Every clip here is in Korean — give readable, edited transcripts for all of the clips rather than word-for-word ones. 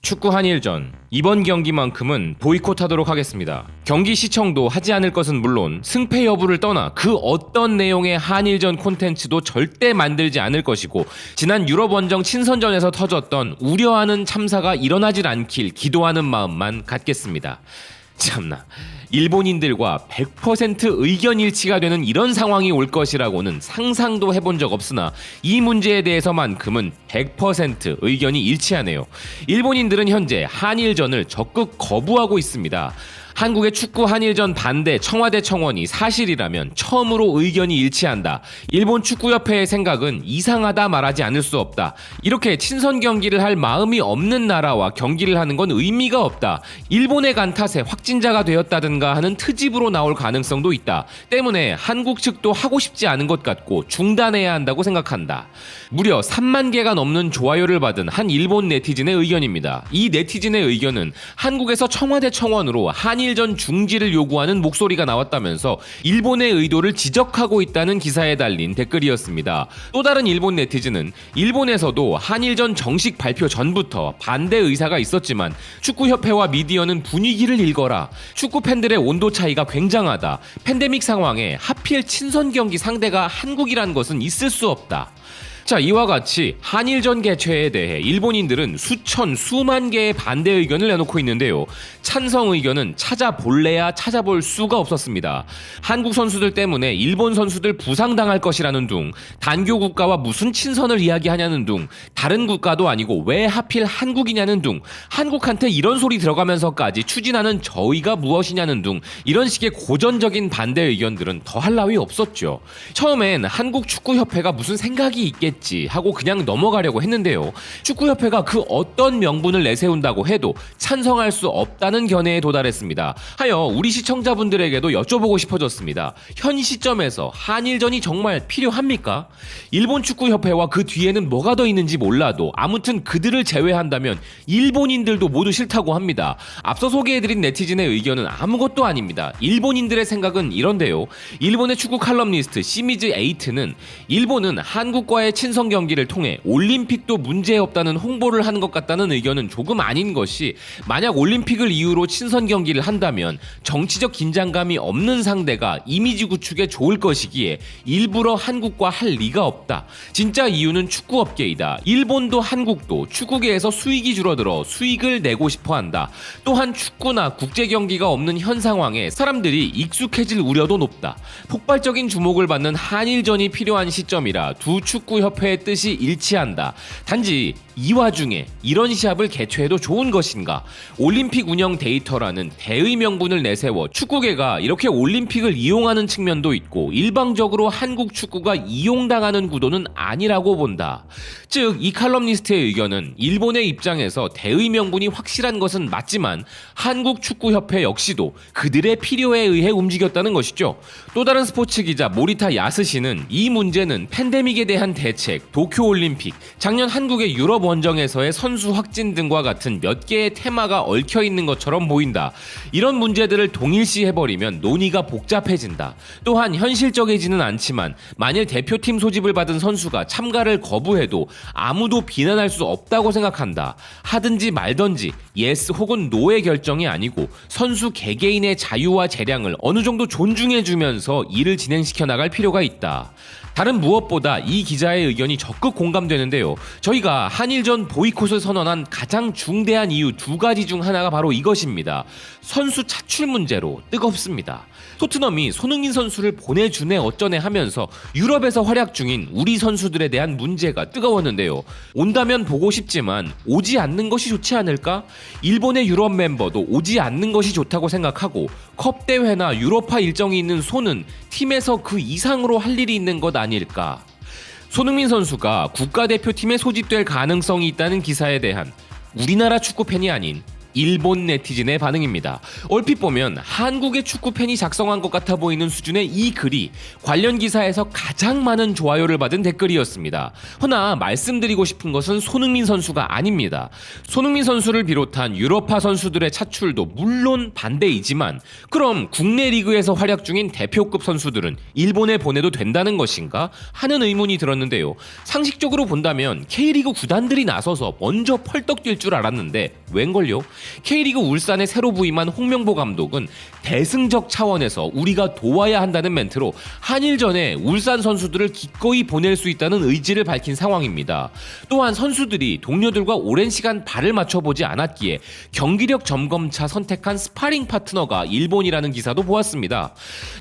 축구 한일전 이번 경기만큼은 보이콧하도록 하겠습니다. 경기 시청도 하지 않을 것은 물론 승패 여부를 떠나 그 어떤 내용의 한일전 콘텐츠도 절대 만들지 않을 것이고, 지난 유럽 원정 친선전에서 터졌던 우려하는 참사가 일어나질 않길 기도하는 마음만 갖겠습니다. 참나, 일본인들과 100% 의견 일치가 되는 이런 상황이 올 것이라고는 상상도 해본 적 없으나 이 문제에 대해서만큼은 100% 의견이 일치하네요. 일본인들은 현재 한일전을 적극 거부하고 있습니다. 한국의 축구 한일전 반대 청와대 청원이 사실이라면 처음으로 의견이 일치한다. 일본 축구협회의 생각은 이상하다 말하지 않을 수 없다. 이렇게 친선 경기를 할 마음이 없는 나라와 경기를 하는 건 의미가 없다. 일본에 간 탓에 확진자가 되었다든가 하는 트집으로 나올 가능성도 있다. 때문에 한국 측도 하고 싶지 않은 것 같고 중단해야 한다고 생각한다. 무려 3만 개가 넘는 좋아요를 받은 한 일본 네티즌의 의견입니다. 이 네티즌의 의견은 한국에서 청와대 청원으로 한일전 중지를 요구하는 목소리가 나왔다면서 일본의 의도를 지적하고 있다는 기사에 달린 댓글이었습니다. 또 다른 일본 네티즌은 일본에서도 한일전 정식 발표 전부터 반대 의사가 있었지만 축구협회와 미디어는 분위기를 읽어라. 축구 팬들의 온도 차이가 굉장하다. 팬데믹 상황에 하필 친선 경기 상대가 한국이란 것은 있을 수 없다. 자, 이와 같이 한일전 개최에 대해 일본인들은 수천, 수만 개의 반대 의견을 내놓고 있는데요. 찬성 의견은 찾아볼래야 찾아볼 수가 없었습니다. 한국 선수들 때문에 일본 선수들 부상당할 것이라는 둥, 단교 국가와 무슨 친선을 이야기하냐는 둥, 다른 국가도 아니고 왜 하필 한국이냐는 둥, 한국한테 이런 소리 들어가면서까지 추진하는 저희가 무엇이냐는 둥, 이런 식의 고전적인 반대 의견들은 더할 나위 없었죠. 처음엔 한국축구협회가 무슨 생각이 있겠지 하고 그냥 넘어가려고 했는데요. 축구협회가 그 어떤 명분을 내세운다고 해도 찬성할 수 없다는 견해에 도달했습니다. 하여 우리 시청자분들에게도 여쭤보고 싶어졌습니다. 현 시점에서 한일전이 정말 필요합니까? 일본 축구협회와 그 뒤에는 뭐가 더 있는지 몰라도 아무튼 그들을 제외한다면 일본인들도 모두 싫다고 합니다. 앞서 소개해드린 네티즌의 의견은 아무것도 아닙니다. 일본인들의 생각은 이런데요. 일본의 축구 칼럼니스트 시미즈 에이트는 일본은 한국과의 친선 경기를 통해 올림픽도 문제없다는 홍보를 하는 것 같다는 의견은 조금 아닌 것이, 만약 올림픽을 이유로 친선 경기를 한다면 정치적 긴장감이 없는 상대가 이미지 구축에 좋을 것이기에 일부러 한국과 할 리가 없다. 진짜 이유는 축구업계이다. 일본도 한국도 축구계에서 수익이 줄어들어 수익을 내고 싶어한다. 또한 축구나 국제 경기가 없는 현 상황에 사람들이 익숙해질 우려도 높다. 폭발적인 주목을 받는 한일전이 필요한 시점이라 두 축구협회의 뜻이 일치한다. 단지 이 와중에 이런 시합을 개최해도 좋은 것인가? 올림픽 운영 데이터라는 대의 명분을 내세워 축구계가 이렇게 올림픽을 이용하는 측면도 있고 일방적으로 한국 축구가 이용당하는 구도는 아니라고 본다. 즉, 이 칼럼니스트의 의견은 일본의 입장에서 대의 명분이 확실한 것은 맞지만 한국 축구협회 역시도 그들의 필요에 의해 움직였다는 것이죠. 또 다른 스포츠 기자 모리타 야스시는 이 문제는 팬데믹에 대한 대책, 도쿄올림픽, 작년 한국의 유럽 원정에서의 선수 확진 등과 같은 몇 개의 테마가 얽혀있는 것처럼 보인다. 이런 문제들을 동일시해버리면 논의가 복잡해진다. 또한 현실적이지는 않지만 만일 대표팀 소집을 받은 선수가 참가를 거부해도 아무도 비난할 수 없다고 생각한다. 하든지 말든지 예스 혹은 노의 결정이 아니고 선수 개개인의 자유와 재량을 어느 정도 존중해주면서 일을 진행시켜 나갈 필요가 있다. 다른 무엇보다 이 기자의 의견이 적극 공감되는데요. 저희가 한일전 보이콧을 선언한 가장 중대한 이유 두 가지 중 하나가 바로 이것입니다. 선수 차출 문제로 뜨겁습니다. 토트넘이 손흥민 선수를 보내주네 어쩌네 하면서 유럽에서 활약 중인 우리 선수들에 대한 문제가 뜨거웠는데요. 온다면 보고 싶지만 오지 않는 것이 좋지 않을까? 일본의 유럽 멤버도 오지 않는 것이 좋다고 생각하고 컵 대회나 유로파 일정이 있는 손은 팀에서 그 이상으로 할 일이 있는 것 아닐까? 손흥민 선수가 국가대표팀에 소집될 가능성이 있다는 기사에 대한 우리나라 축구팬이 아닌 일본 네티즌의 반응입니다. 얼핏 보면 한국의 축구 팬이 작성한 것 같아 보이는 수준의 이 글이 관련 기사에서 가장 많은 좋아요를 받은 댓글이었습니다. 허나 말씀드리고 싶은 것은 손흥민 선수가 아닙니다. 손흥민 선수를 비롯한 유럽파 선수들의 차출도 물론 반대이지만 그럼 국내 리그에서 활약 중인 대표급 선수들은 일본에 보내도 된다는 것인가 하는 의문이 들었는데요. 상식적으로 본다면 K리그 구단들이 나서서 먼저 펄떡 뛸 줄 알았는데 웬걸요? K리그 울산에 새로 부임한 홍명보 감독은 대승적 차원에서 우리가 도와야 한다는 멘트로 한일전에 울산 선수들을 기꺼이 보낼 수 있다는 의지를 밝힌 상황입니다. 또한 선수들이 동료들과 오랜 시간 발을 맞춰보지 않았기에 경기력 점검차 선택한 스파링 파트너가 일본이라는 기사도 보았습니다.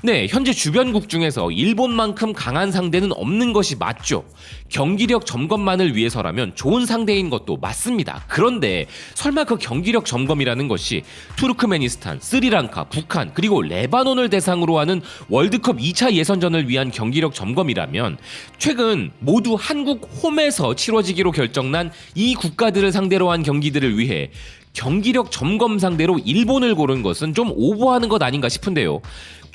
네, 현재 주변국 중에서 일본만큼 강한 상대는 없는 것이 맞죠. 경기력 점검만을 위해서라면 좋은 상대인 것도 맞습니다. 그런데 설마 그 경기력 점검이라는 것이 투르크메니스탄, 스리랑카, 북한 그리고 레바논을 대상으로 하는 월드컵 2차 예선전을 위한 경기력 점검이라면 최근 모두 한국 홈에서 치러지기로 결정난 이 국가들을 상대로 한 경기들을 위해 경기력 점검 상대로 일본을 고른 것은 좀 오버하는 것 아닌가 싶은데요.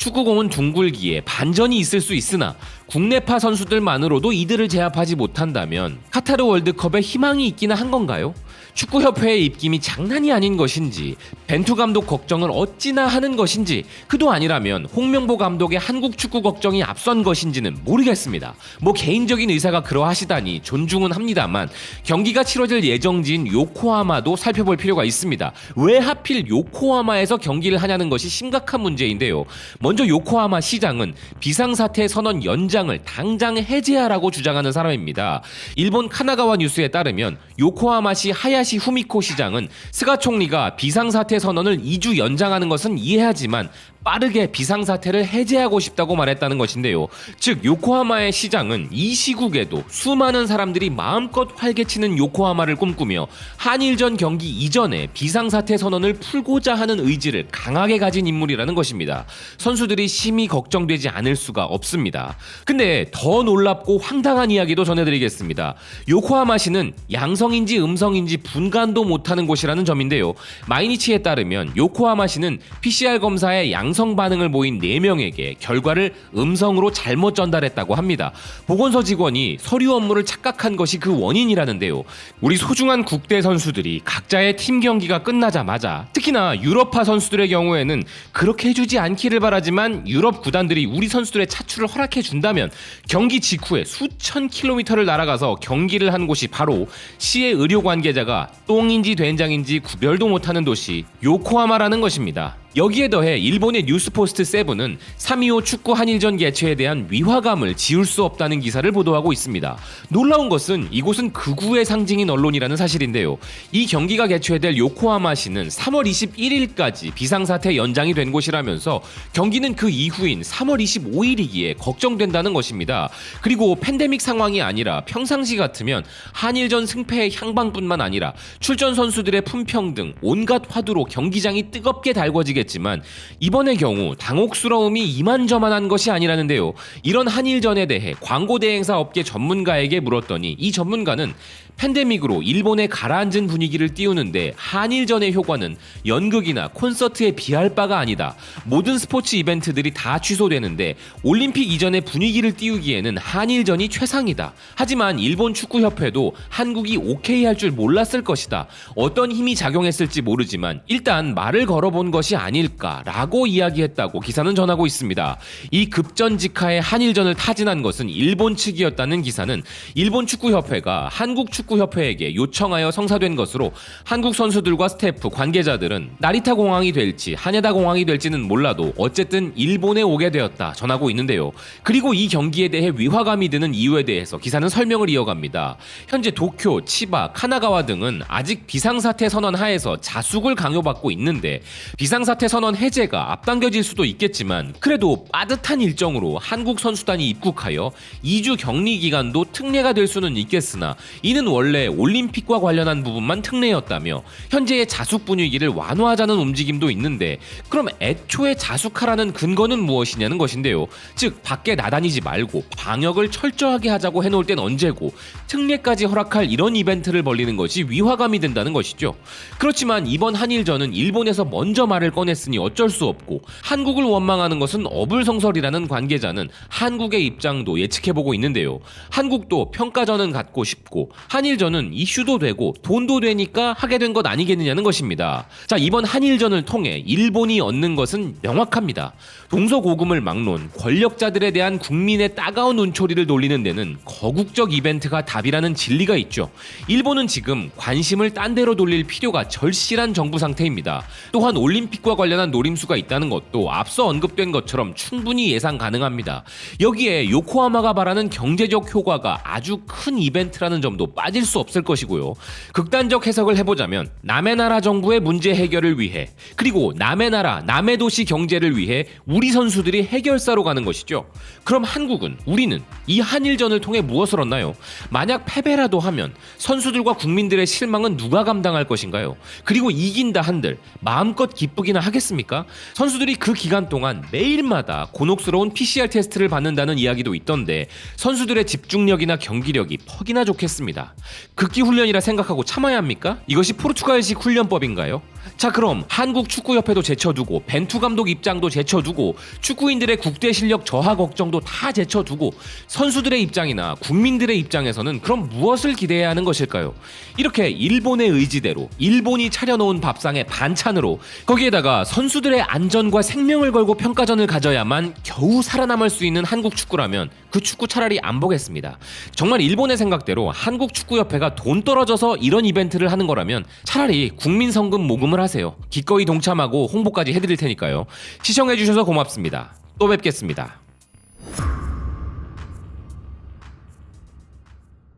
축구공은 둥글기에 반전이 있을 수 있으나 국내파 선수들만으로도 이들을 제압하지 못한다면 카타르 월드컵에 희망이 있기는 한 건가요? 축구협회의 입김이 장난이 아닌 것인지 벤투 감독 걱정을 어찌나 하는 것인지 그도 아니라면 홍명보 감독의 한국 축구 걱정이 앞선 것인지는 모르겠습니다. 뭐 개인적인 의사가 그러하시다니 존중은 합니다만 경기가 치러질 예정지인 요코하마도 살펴볼 필요가 있습니다. 왜 하필 요코하마에서 경기를 하냐는 것이 심각한 문제인데요. 먼저 요코하마 시장은 비상사태 선언 연장을 당장 해제하라고 주장하는 사람입니다. 일본 카나가와 뉴스에 따르면 요코하마시 하야시 후미코 시장은 스가 총리가 비상사태 선언을 2주 연장하는 것은 이해하지만 빠르게 비상사태를 해제하고 싶다고 말했다는 것인데요. 즉 요코하마의 시장은 이 시국에도 수많은 사람들이 마음껏 활개치는 요코하마를 꿈꾸며 한일전 경기 이전에 비상사태 선언을 풀고자 하는 의지를 강하게 가진 인물이라는 것입니다. 선수들이 심히 걱정되지 않을 수가 없습니다. 근데 더 놀랍고 황당한 이야기도 전해드리겠습니다. 요코하마시는 양성인지 음성인지 분간도 못하는 곳이라는 점인데요. 마이니치에 따르면 요코하마시는 PCR 검사에 양성 반응을 보인 4명에게 결과를 음성으로 잘못 전달했다고 합니다. 보건소 직원이 서류 업무를 착각한 것이 그 원인이라는데요. 우리 소중한 국대 선수들이 각자의 팀 경기가 끝나자마자 특히나 유럽파 선수들의 경우에는 그렇게 해주지 않기를 바라지만 유럽 구단들이 우리 선수들의 차출을 허락해준다면 경기 직후에 수천 킬로미터를 날아가서 경기를 한 곳이 바로 시의 의료 관계자가 똥인지 된장인지 구별도 못하는 도시 요코하마라는 것입니다. 여기에 더해 일본의 뉴스포스트 세븐은 3.25 축구 한일전 개최에 대한 위화감을 지울 수 없다는 기사를 보도하고 있습니다. 놀라운 것은 이곳은 극우의 상징인 언론이라는 사실인데요. 이 경기가 개최될 요코하마시는 3월 21일까지 비상사태 연장이 된 곳이라면서 경기는 그 이후인 3월 25일이기에 걱정된다는 것입니다. 그리고 팬데믹 상황이 아니라 평상시 같으면 한일전 승패의 향방뿐만 아니라 출전 선수들의 품평 등 온갖 화두로 경기장이 뜨겁게 달궈지게 지만 이번의 경우 당혹스러움이 이만저만한 것이 아니라는데요. 이런 한일전에 대해 광고 대행사 업계 전문가에게 물었더니 이 전문가는 팬데믹으로 일본에 가라앉은 분위기를 띄우는데 한일전의 효과는 연극이나 콘서트에 비할 바가 아니다. 모든 스포츠 이벤트들이 다 취소되는데 올림픽 이전의 분위기를 띄우기에는 한일전이 최상이다. 하지만 일본 축구협회도 한국이 오케이 할 줄 몰랐을 것이다. 어떤 힘이 작용했을지 모르지만 일단 말을 걸어본 것이 아닐까라고 이야기했다고 기사는 전하고 있습니다. 이 급전직하의 한일전을 타진한 것은 일본 측이었다는 기사는 일본 축구협회가 한국 축구협회에게 요청하여 성사된 것으로 한국 선수들과 스태프, 관계자들은 나리타 공항이 될지 하네다 공항이 될지는 몰라도 어쨌든 일본에 오게 되었다 전하고 있는데요. 그리고 이 경기에 대해 위화감이 드는 이유에 대해서 기사는 설명을 이어갑니다. 현재 도쿄, 치바, 카나가와 등은 아직 비상사태 선언 하에서 자숙을 강요받고 있는데 비상사태 비상사태 선언 해제가 앞당겨질 수도 있겠지만 그래도 빠듯한 일정으로 한국 선수단이 입국하여 2주 격리 기간도 특례가 될 수는 있겠으나 이는 원래 올림픽과 관련한 부분만 특례였다며 현재의 자숙 분위기를 완화하자는 움직임도 있는데 그럼 애초에 자숙하라는 근거는 무엇이냐는 것인데요. 즉 밖에 나다니지 말고 방역을 철저하게 하자고 해놓을 땐 언제고 특례까지 허락할 이런 이벤트를 벌리는 것이 위화감이 된다는 것이죠. 그렇지만 이번 한일전은 일본에서 먼저 말을 꺼냈으니 어쩔 수 없고 한국을 원망하는 것은 어불성설이라는 관계자는 한국의 입장도 예측해보고 있는데요. 한국도 평가전은 갖고 싶고 한일전은 이슈도 되고 돈도 되니까 하게 된 것 아니겠느냐는 것입니다. 자, 이번 한일전을 통해 일본이 얻는 것은 명확합니다. 동서고금을 막론 권력자들에 대한 국민의 따가운 눈초리를 돌리는 데는 거국적 이벤트가 답이라는 진리가 있죠. 일본은 지금 관심을 딴 데로 돌릴 필요가 절실한 정부 상태입니다. 또한 올림픽과 관련한 노림수가 있다는 것도 앞서 언급된 것처럼 충분히 예상 가능합니다. 여기에 요코하마가 바라는 경제적 효과가 아주 큰 이벤트라는 점도 빠질 수 없을 것이고요. 극단적 해석을 해보자면 남의 나라 정부의 문제 해결을 위해 그리고 남의 나라 남의 도시 경제를 위해 우리 선수들이 해결사로 가는 것이죠. 그럼 한국은 우리는 이 한일전을 통해 무엇을 얻나요? 만약 패배라도 하면 선수들과 국민들의 실망은 누가 감당할 것인가요? 그리고 이긴다 한들 마음껏 기쁘기나 하겠습니까? 선수들이 그 기간 동안 매일마다 곤혹스러운 PCR 테스트를 받는다는 이야기도 있던데 선수들의 집중력이나 경기력이 퍽이나 좋겠습니다. 극기훈련이라 생각하고 참아야 합니까? 이것이 포르투갈식 훈련법인가요? 자, 그럼 한국축구협회도 제쳐두고 벤투 감독 입장도 제쳐두고 축구인들의 국대 실력 저하 걱정도 다 제쳐두고 선수들의 입장이나 국민들의 입장에서는 그럼 무엇을 기대해야 하는 것일까요? 이렇게 일본의 의지대로 일본이 차려놓은 밥상의 반찬으로 거기에다가 선수들의 안전과 생명을 걸고 평가전을 가져야만 겨우 살아남을 수 있는 한국 축구라면 그 축구 차라리 안 보겠습니다. 정말 일본의 생각대로 한국축구협회가 돈 떨어져서 이런 이벤트를 하는 거라면 차라리 국민성금 모금을 하세요. 기꺼이 동참하고 홍보까지 해드릴 테니까요. 시청해주셔서 고맙습니다. 또 뵙겠습니다.